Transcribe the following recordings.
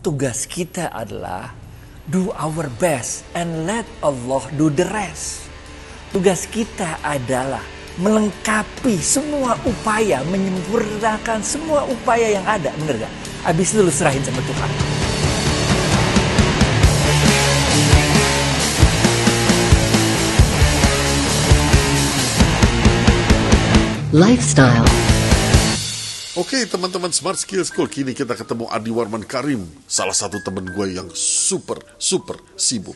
tugas kita adalah do our best and let Allah do the rest. Tugas kita adalah melengkapi semua upaya, menyempurnakan semua upaya yang ada, bener gak? Habis itu lu serahin sama Tuhan. Lifestyle. Oke teman-teman Smart Skill School, kini kita ketemu Adi Warman Karim, salah satu teman gue yang super sibuk.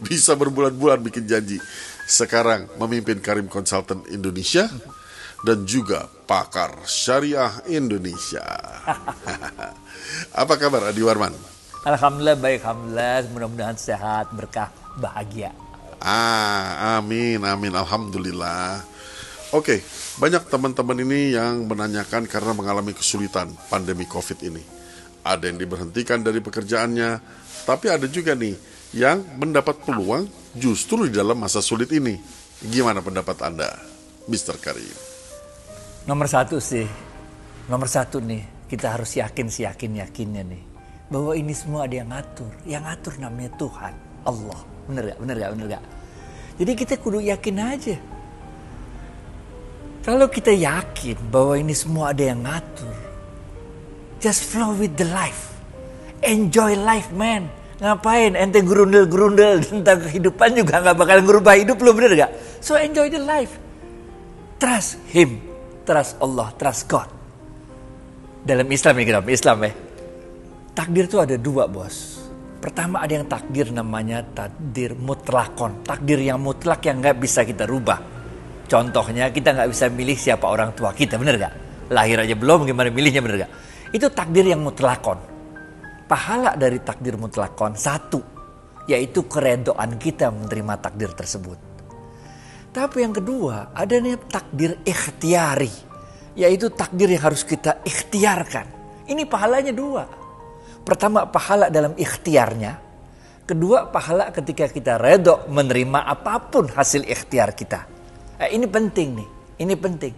Bisa berbulan-bulan bikin janji. Sekarang memimpin Karim Consultant Indonesia dan juga pakar syariah Indonesia. Apa kabar Adi Warman? Alhamdulillah baik, alhamdulillah. Mudah-mudahan sehat, berkah, bahagia. Amin, alhamdulillah. Oke, banyak teman-teman ini yang menanyakan karena mengalami kesulitan pandemi COVID ini. Ada yang diberhentikan dari pekerjaannya, tapi ada juga nih yang mendapat peluang justru di dalam masa sulit ini. Gimana pendapat Anda, Mr. Karim? Nomor satu nih, kita harus yakinnya nih, bahwa ini semua ada yang ngatur namanya Tuhan, Allah. Bener gak? Jadi kita kudu yakin aja. Kalau kita yakin bahwa ini semua ada yang ngatur, just flow with the life. Enjoy life, man. Ngapain ente gerundel tentang kehidupan juga gak bakal ngerubah hidup lo, bener gak? So enjoy the life. Trust Him. Trust Allah. Trust God. Dalam Islam ya. Takdir itu ada dua, bos. Pertama ada yang takdir namanya takdir mutlakon. Takdir yang mutlak yang gak bisa kita rubah. Contohnya kita gak bisa milih siapa orang tua kita, bener gak? Lahir aja belum, gimana milihnya, bener gak? Itu takdir yang mutlakon. Pahala dari takdir mutlakon satu, yaitu keredoan kita menerima takdir tersebut. Tapi yang kedua, ada nih takdir ikhtiari, yaitu takdir yang harus kita ikhtiarkan. Ini pahalanya dua. Pertama, pahala dalam ikhtiarnya. Kedua, pahala ketika kita redho menerima apapun hasil ikhtiar kita. Ini penting nih, ini penting.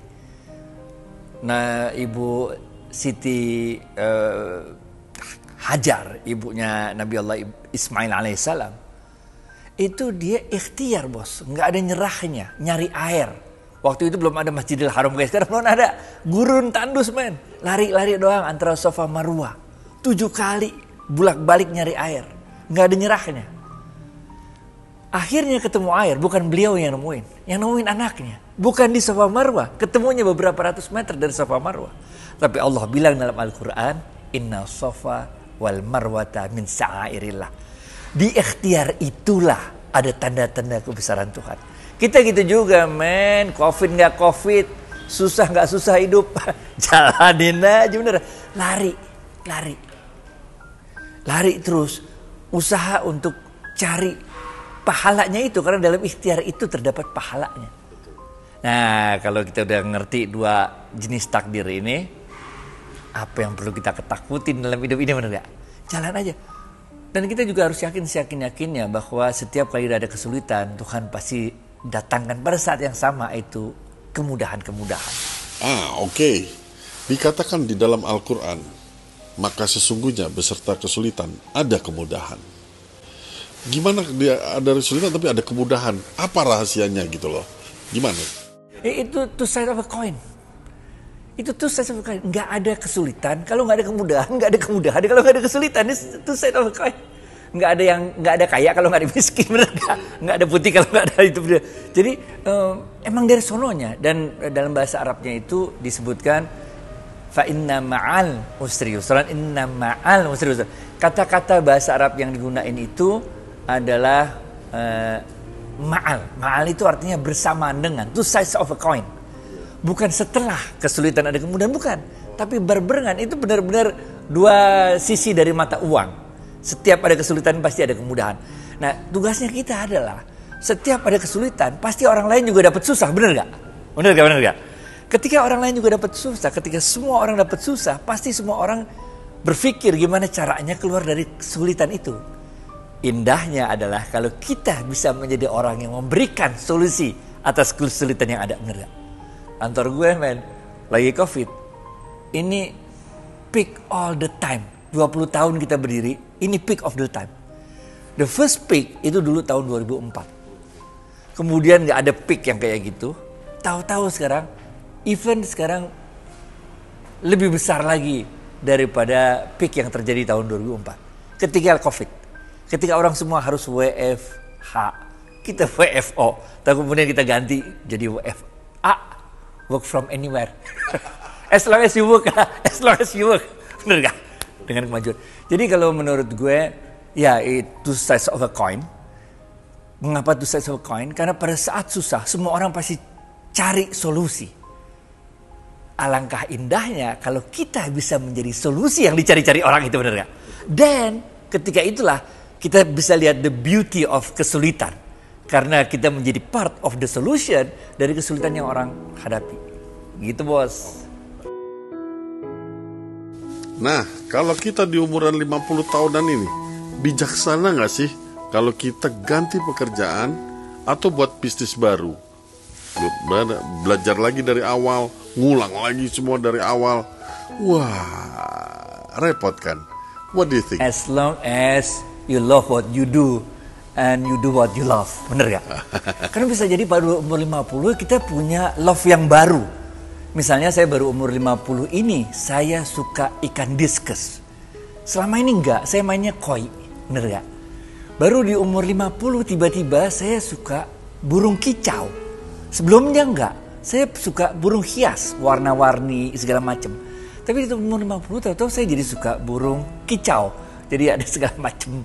Nah, Ibu Siti Hajar, ibunya Nabi Allah Ismail alaihissalam, itu dia ikhtiar, bos, nggak ada nyerahnya, nyari air. Waktu itu belum ada Masjidil Haram, guys. Sekarang belum ada, gurun tandus, men, lari doang antara Safa Marwah, 7 kali bolak-balik nyari air, nggak ada nyerahnya. Akhirnya ketemu air, bukan beliau yang nemuin anaknya. Bukan di Safa Marwah, ketemunya beberapa ratus meter dari Safa Marwah. Tapi Allah bilang dalam Al-Quran, Inna Safa wal Marwata min sa'airillah. Di ikhtiar itulah ada tanda-tanda kebesaran Tuhan. Kita gitu juga, men. Covid gak Covid, susah gak susah hidup. Jalanin aja, bener. Lari terus. Usaha untuk cari pahalanya itu, karena dalam ikhtiar itu terdapat pahalanya. Nah, kalau kita udah ngerti dua jenis takdir ini, apa yang perlu kita ketakutin dalam hidup ini, benar gak? Jalan aja. Dan kita juga harus yakinnya bahwa setiap kali ada kesulitan, Tuhan pasti datangkan pada saat yang sama itu kemudahan-kemudahan. Oke. Dikatakan di dalam Al-Quran, maka sesungguhnya beserta kesulitan ada kemudahan. Gimana dia ada kesulitan tapi ada kemudahan? Apa rahasianya gitu loh? Gimana? Itu two side of a coin. Itu two side of a coin. Nggak ada kesulitan kalau nggak ada kemudahan. Nggak ada kemudahan kalau nggak ada kesulitan. Itu two side of a coin. Nggak ada kaya kalau nggak ada miskin. Nggak ada putih kalau nggak ada itu. Jadi emang dari sononya. Dan dalam bahasa Arabnya itu disebutkan fa inna ma'al usri yusran, inna ma'al usri yusran. Kata-kata bahasa Arab yang digunain itu adalah ma'al itu artinya bersamaan dengan, two sides of a coin. Bukan setelah kesulitan ada kemudahan, bukan, tapi berbarengan. Itu benar-benar dua sisi dari mata uang. Setiap ada kesulitan pasti ada kemudahan. Nah, tugasnya kita adalah setiap ada kesulitan pasti orang lain juga dapat susah, benar gak? Ketika orang lain juga dapat susah, ketika semua orang dapat susah, pasti semua orang berpikir gimana caranya keluar dari kesulitan itu. Indahnya adalah kalau kita bisa menjadi orang yang memberikan solusi atas kesulitan yang ada, bener gak? Kantor gue, men, lagi COVID. Ini peak all the time. 20 tahun kita berdiri, ini peak of the time. The first peak itu dulu tahun 2004. Kemudian nggak ada peak yang kayak gitu. Tahu-tahu sekarang, event sekarang lebih besar lagi daripada peak yang terjadi tahun 2004. Ketika COVID, ketika orang semua harus WFH, kita WFO, tapi kemudian kita ganti jadi WFA, work from anywhere. As long as you work, bener gak? Dengan kemajuan. Jadi kalau menurut gue, ya itu sides of a coin. Mengapa two sides of a coin? Karena pada saat susah, semua orang pasti cari solusi. Alangkah indahnya kalau kita bisa menjadi solusi yang dicari-cari orang itu, bener gak? Dan ketika itulah kita bisa lihat the beauty of kesulitan. Karena kita menjadi part of the solution dari kesulitan yang orang hadapi. Gitu bos. Nah, kalau kita di umuran 50 tahunan ini, bijaksana nggak sih kalau kita ganti pekerjaan atau buat bisnis baru? Belajar lagi dari awal, ngulang lagi semua dari awal. Wah, repot kan? What do you think? As long as you love what you do and you do what you love, bener gak? Karena bisa jadi pada umur 50 kita punya love yang baru. Misalnya saya baru umur 50 ini, saya suka ikan diskus. Selama ini enggak, saya mainnya koi, bener gak? Baru di umur 50 tiba-tiba saya suka burung kicau. Sebelumnya enggak, saya suka burung hias, warna-warni segala macam. Tapi di umur 50 tahu-tahu saya jadi suka burung kicau. Jadi ada segala macam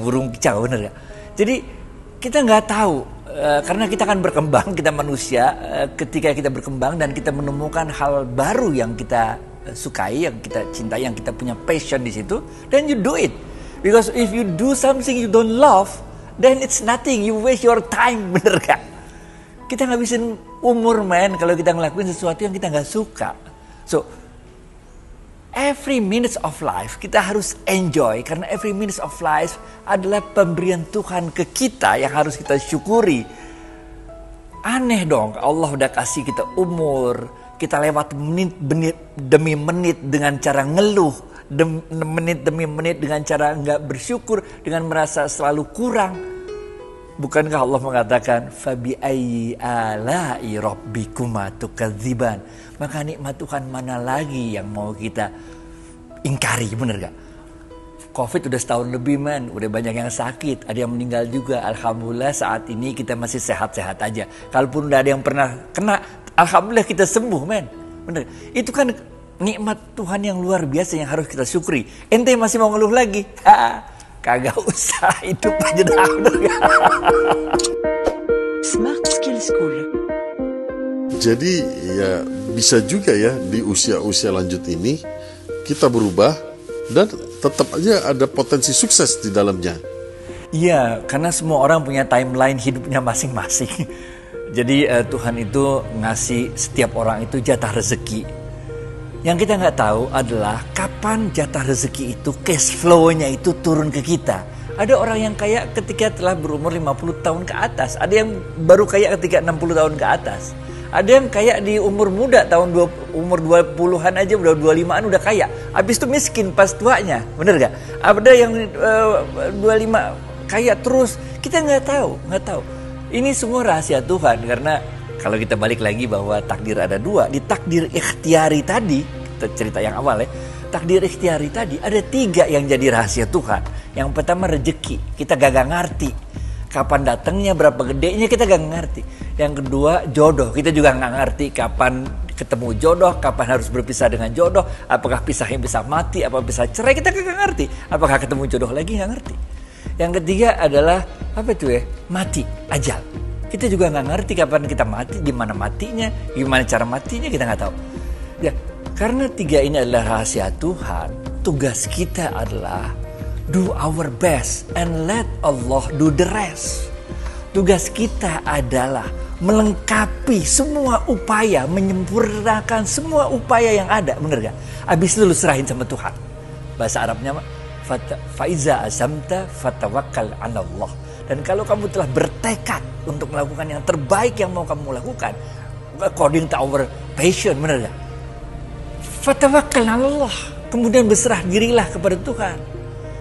burung kicau, bener gak? Jadi kita nggak tahu karena kita akan berkembang, kita manusia. Ketika kita berkembang dan kita menemukan hal baru yang kita sukai, yang kita cintai, yang kita punya passion di situ, then you do it. Because if you do something you don't love, then it's nothing. You waste your time, bener gak? Kita ngabisin umur men kalau kita ngelakuin sesuatu yang kita nggak suka. So every minute of life kita harus enjoy, karena every minute of life adalah pemberian Tuhan ke kita yang harus kita syukuri. Aneh dong, Allah udah kasih kita umur, kita lewat menit demi menit dengan cara ngeluh, menit demi menit dengan cara nggak bersyukur, dengan merasa selalu kurang. Bukankah Allah mengatakan fabi ayyi ala'i rabbikuma tukadziban? Maka nikmat Tuhan mana lagi yang mau kita ingkari, bener gak? Covid udah setahun lebih man, udah banyak yang sakit, ada yang meninggal juga. Alhamdulillah saat ini kita masih sehat-sehat aja. Kalaupun udah ada yang pernah kena, alhamdulillah kita sembuh man. Bener, itu kan nikmat Tuhan yang luar biasa yang harus kita syukuri. Ente masih mau ngeluh lagi? Kagak usah, hidup aja dah. Smart Skill School. Jadi ya bisa juga ya di usia-usia lanjut ini kita berubah dan tetap aja ada potensi sukses di dalamnya. Iya, karena semua orang punya timeline hidupnya masing-masing. Jadi Tuhan itu ngasih setiap orang itu jatah rezeki. Yang kita nggak tahu adalah kapan jatah rezeki itu, cash flow-nya itu turun ke kita. Ada orang yang kaya ketika telah berumur 50 tahun ke atas. Ada yang baru kaya ketika 60 tahun ke atas. Ada yang kaya di umur muda, umur 20-an aja, udah 25-an udah kaya. Habis itu miskin pas tuanya, bener gak? Ada yang 25 kaya terus, kita nggak tahu. Ini semua rahasia Tuhan, karena kalau kita balik lagi bahwa takdir ada dua, di takdir ikhtiari tadi, kita cerita yang awal ya, takdir ikhtiari tadi ada 3 yang jadi rahasia Tuhan. Yang pertama rezeki, kita gak ngerti. Kapan datangnya, berapa gedenya kita gak ngerti. Yang kedua jodoh, kita juga gak ngerti kapan ketemu jodoh, kapan harus berpisah dengan jodoh. Apakah pisahnya bisa mati, apa bisa cerai, kita gak ngerti. Apakah ketemu jodoh lagi, gak ngerti. Yang ketiga adalah apa itu ya, mati, ajal. Kita juga nggak ngerti kapan kita mati, gimana matinya, gimana cara matinya, kita nggak tahu. Ya, karena 3 ini adalah rahasia Tuhan, tugas kita adalah do our best and let Allah do the rest. Tugas kita adalah melengkapi semua upaya, menyempurnakan semua upaya yang ada, bener gak? Abis itu lu serahin sama Tuhan. Bahasa Arabnya faiza azamta fatawakkal 'ala Allah. Dan kalau kamu telah bertekad untuk melakukan yang terbaik yang mau kamu lakukan, according to our passion, benar gak? Fatawakkal 'ala Allah. kemudian berserah dirilah kepada Tuhan.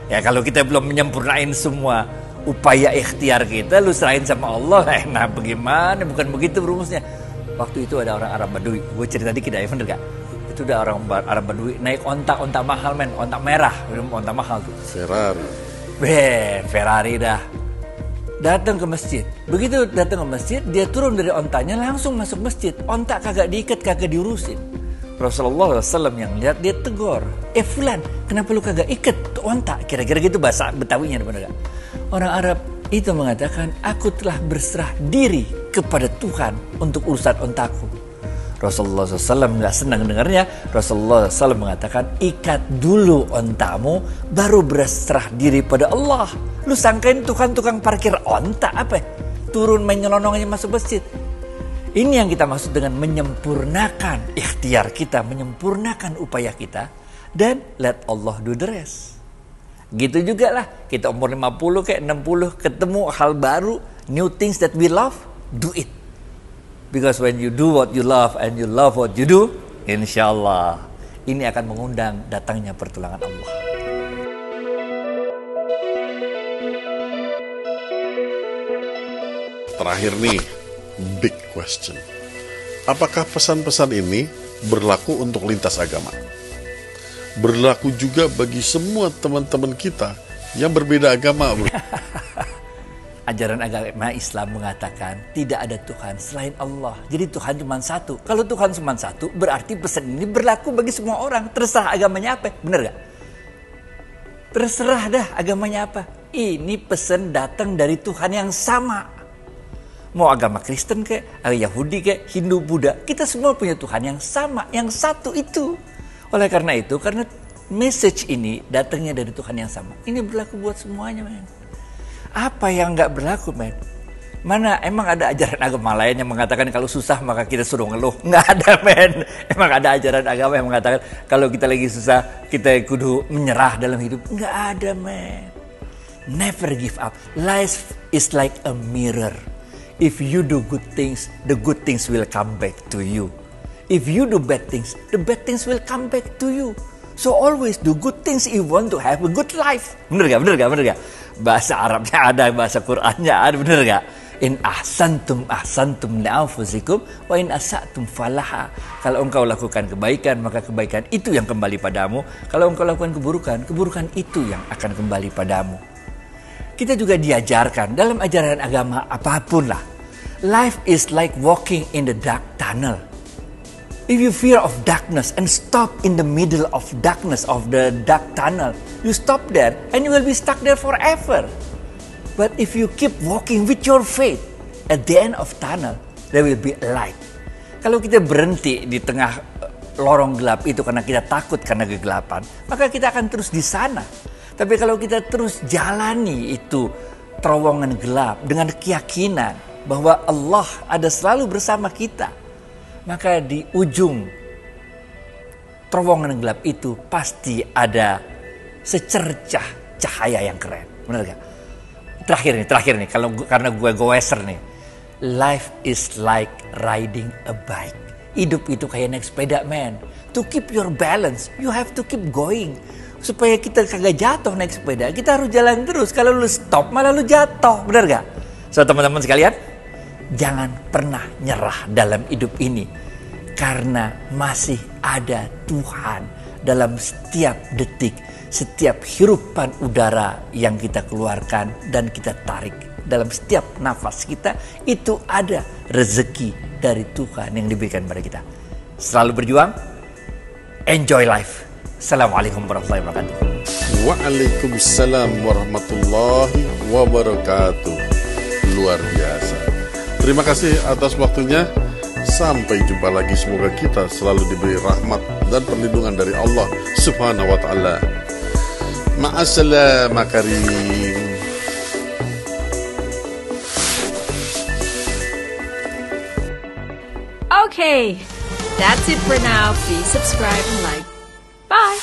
Ya kalau kita belum menyempurnain semua upaya ikhtiar kita, lu serahin sama Allah, nah bagaimana? Bukan begitu rumusnya. Waktu itu ada orang Arab Badui, gue cerita dikit ya, bener gak? Itu ada orang Arab Badui naik onta mahal men, onta merah, onta mahal tuh. Ferrari dah. Datang ke masjid. Begitu datang ke masjid, dia turun dari ontanya langsung masuk masjid. Onta kagak diikat, kagak diurusin. Rasulullah SAW yang lihat, dia tegur, fulan, kenapa lu kagak ikat onta? Kira-kira gitu bahasa Betawinya, bener gak? Orang Arab itu mengatakan, aku telah berserah diri kepada Tuhan untuk urusan ontaku. Rasulullah SAW nggak senang dengarnya. Rasulullah SAW mengatakan, ikat dulu ontamu, baru berserah diri pada Allah. Lu sangkain tukang parkir onta apa? Turun main nyelonong aja masuk masjid. Ini yang kita maksud dengan menyempurnakan ikhtiar kita, menyempurnakan upaya kita, dan let Allah do the rest. Gitu juga lah, kita umur 50 kayak 60 ketemu hal baru, new things that we love, do it. Because when you do what you love and you love what you do, insya Allah ini akan mengundang datangnya pertolongan Allah. Terakhir nih, big question. Apakah pesan-pesan ini berlaku untuk lintas agama? Berlaku juga bagi semua teman-teman kita yang berbeda agama. Ajaran agama Islam mengatakan tidak ada Tuhan selain Allah. Jadi Tuhan cuma satu. Kalau Tuhan cuma satu, berarti pesan ini berlaku bagi semua orang. Terserah agamanya apa, bener gak? Terserah dah agamanya apa. Ini pesan datang dari Tuhan yang sama. Mau agama Kristen kayak, Yahudi kayak, Hindu, Buddha, kita semua punya Tuhan yang sama, yang satu itu. Oleh karena itu, karena message ini datangnya dari Tuhan yang sama, ini berlaku buat semuanya, men. Apa yang nggak berlaku, men? Mana emang ada ajaran agama lain yang mengatakan kalau susah maka kita suruh ngeluh? Nggak ada, men. Emang ada ajaran agama yang mengatakan kalau kita lagi susah kita kudu menyerah dalam hidup? Nggak ada, men. Never give up. Life is like a mirror. If you do good things, the good things will come back to you. If you do bad things, the bad things will come back to you. So always do good things if you want to have a good life. Bener gak? Bahasa Arabnya ada, bahasa Qur'annya ada, bener gak? In ahsantum li anfusikum wa in asatum falaha. Kalau engkau lakukan kebaikan, maka kebaikan itu yang kembali padamu. Kalau engkau lakukan keburukan, keburukan itu yang akan kembali padamu. Kita juga diajarkan dalam ajaran agama apapun lah. Life is like walking in the dark tunnel. If you fear of darkness and stop in the middle of darkness of the dark tunnel, you stop there and you will be stuck there forever. But if you keep walking with your faith, at the end of tunnel, there will be a light. Kalau kita berhenti di tengah lorong gelap itu karena kita takut karena kegelapan, maka kita akan terus di sana. Tapi kalau kita terus jalani itu terowongan gelap dengan keyakinan bahwa Allah ada selalu bersama kita, maka di ujung terowongan gelap itu pasti ada secercah cahaya yang keren. Benar gak? Terakhir nih, karena gue goeser nih. Life is like riding a bike. Hidup itu kayak naik sepeda, man. To keep your balance, you have to keep going. Supaya kita kagak jatuh naik sepeda, kita harus jalan terus. Kalau lu stop, malah lu jatuh. Benar gak? So, teman-teman sekalian, jangan pernah nyerah dalam hidup ini. Karena masih ada Tuhan dalam setiap detik, setiap hirupan udara yang kita keluarkan dan kita tarik. Dalam setiap nafas kita, itu ada rezeki dari Tuhan yang diberikan pada kita. Selalu berjuang, enjoy life. Assalamualaikum warahmatullahi wabarakatuh. Waalaikumsalam warahmatullahi wabarakatuh. Luar biasa. Terima kasih atas waktunya. Sampai jumpa lagi. Semoga kita selalu diberi rahmat dan perlindungan dari Allah Subhanahu wa ta'ala. Ma'assalamah karim. Okay, that's it for now. Please subscribe and like. Bye.